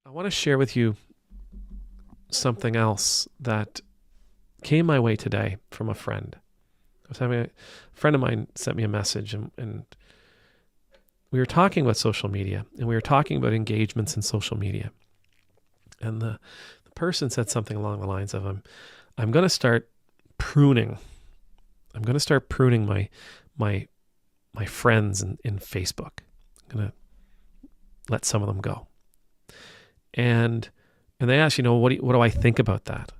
I want to share with you something else that came my way today from a friend. A friend of mine sent me a message, and we were talking about social media, and we were talking about engagements in social media. And the person said something along the lines of, I'm going to start pruning. I'm going to start pruning my friends in Facebook. I'm going to let some of them go. And they asked, what do I think about that?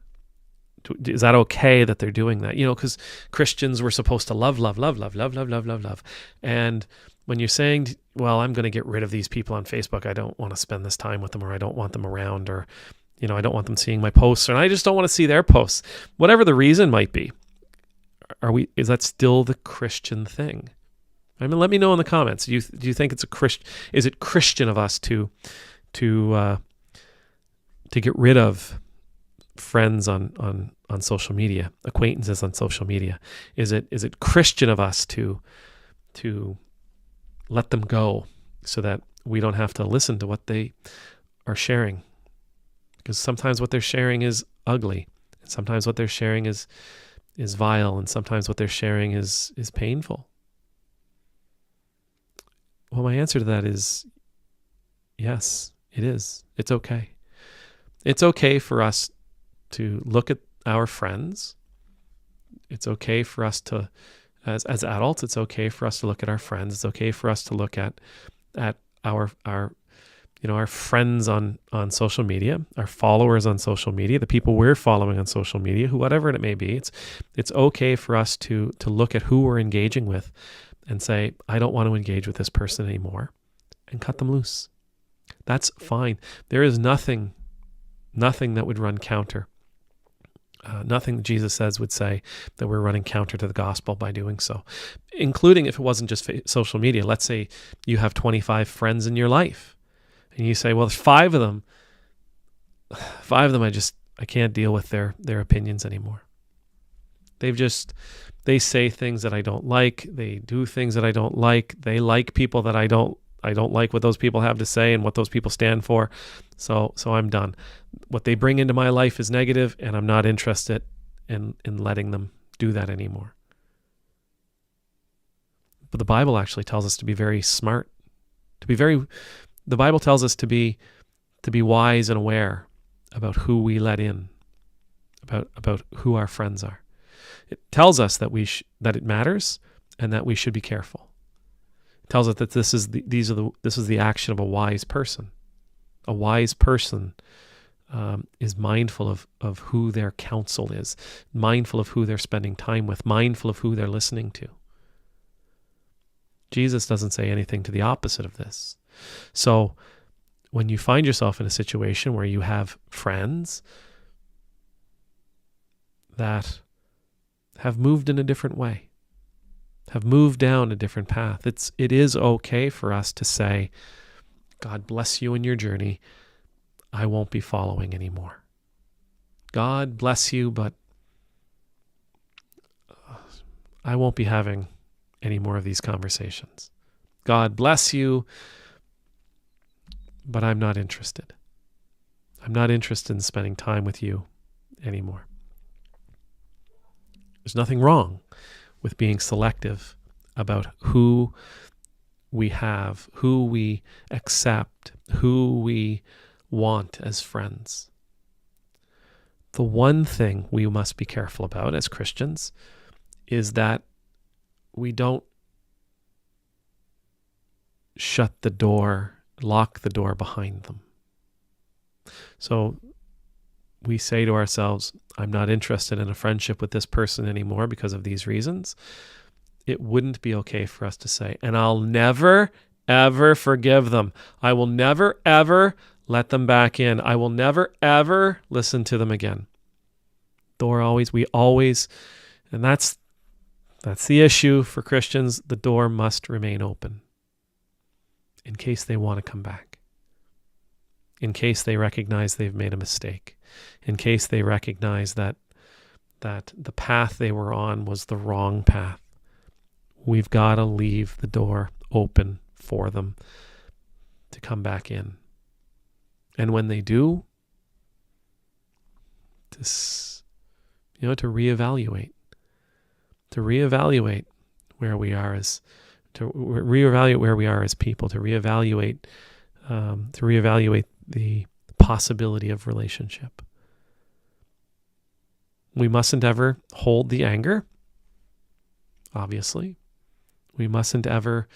Is that okay that they're doing that? Because Christians were supposed to love. And when you're saying, well, I'm going to get rid of these people on Facebook, I don't want to spend this time with them, or I don't want them around, or, I don't want them seeing my posts, and I just don't want to see their posts. Whatever the reason might be, is that still the Christian thing? I mean, let me know in the comments. Do you think it's is it Christian of us to get rid of friends on social media, acquaintances on social media? Is it Christian of us to let them go so that we don't have to listen to what they are sharing? Because sometimes what they're sharing is ugly, and sometimes what they're sharing is vile, and sometimes what they're sharing is painful. Well, my answer to that is yes, it is. It's okay. It's okay for us to look at our friends. It's okay for us to, as adults, it's okay for us to look at our friends. It's okay for us to look at our friends on social media, our followers on social media, the people we're following on social media, whatever it may be. It's okay for us to look at who we're engaging with and say, I don't want to engage with this person anymore, and cut them loose. That's fine. There is nothing that would run counter. Nothing Jesus says would say that we're running counter to the gospel by doing so, including if it wasn't just social media. Let's say you have 25 friends in your life, and you say, well, there's five of them I can't deal with their opinions anymore. They say things that I don't like. They do things that I don't like. They like people that I don't like what those people have to say and what those people stand for. So I'm done. What they bring into my life is negative, and I'm not interested in letting them do that anymore. But the Bible actually tells us to be very smart, the Bible tells us to be wise and aware about who we let in, about who our friends are. It tells us that that it matters and that we should be careful. It tells us that this is the action of a wise person. A wise person is mindful of who their counsel is, mindful of who they're spending time with, mindful of who they're listening to. Jesus doesn't say anything to the opposite of this. So when you find yourself in a situation where you have friends that have moved in a different way, have moved down a different path, it is okay for us to say, God bless you in your journey. I won't be following anymore. God bless you, but I won't be having any more of these conversations. God bless you, but I'm not interested. I'm not interested in spending time with you anymore. There's nothing wrong with being selective about who we have, who we accept, who we want as friends. The one thing we must be careful about as Christians is that we don't lock the door behind them. So we say to ourselves, I'm not interested in a friendship with this person anymore because of these reasons. It wouldn't be okay for us to say, and I'll never, ever forgive them. I will never, ever let them back in. I will never, ever listen to them again. We always, and that's the issue for Christians. The door must remain open in case they want to come back, in case they recognize they've made a mistake, in case they recognize that the path they were on was the wrong path. We've got to leave the door open for them to come back in. And when they do, to reevaluate where we are as people, to reevaluate the possibility of relationship. We mustn't ever hold the anger, obviously. We mustn't ever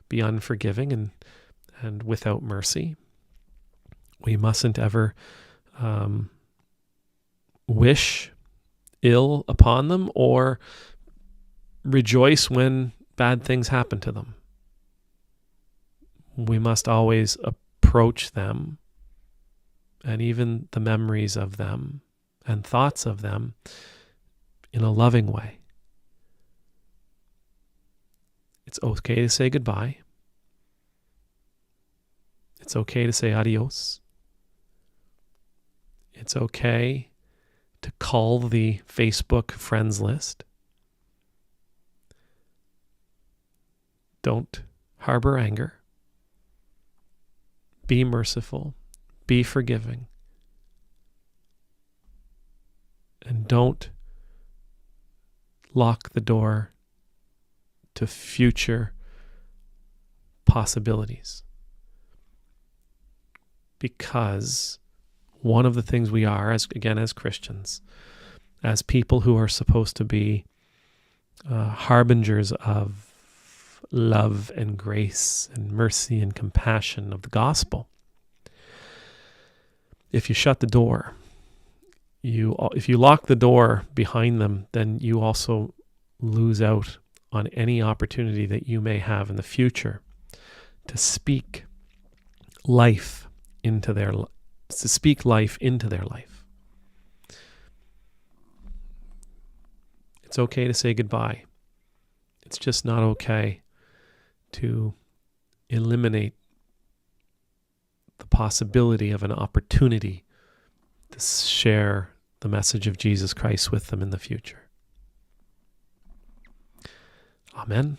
be unforgiving and without mercy. We mustn't ever wish ill upon them or rejoice when bad things happen to them. We must always approach them and even the memories of them and thoughts of them in a loving way. It's okay to say goodbye. It's okay to say adios. It's okay to cull the Facebook friends list. Don't harbor anger. Be merciful. Be forgiving. And don't lock the door to future possibilities. Because one of the things we are, as Christians, as people who are supposed to be harbingers of love and grace and mercy and compassion of the gospel, if you shut the door, if you lock the door behind them, then you also lose out on any opportunity that you may have in the future to speak life into their life. It's okay to say goodbye. It's just not okay to eliminate the possibility of an opportunity to share the message of Jesus Christ with them in the future. Amen.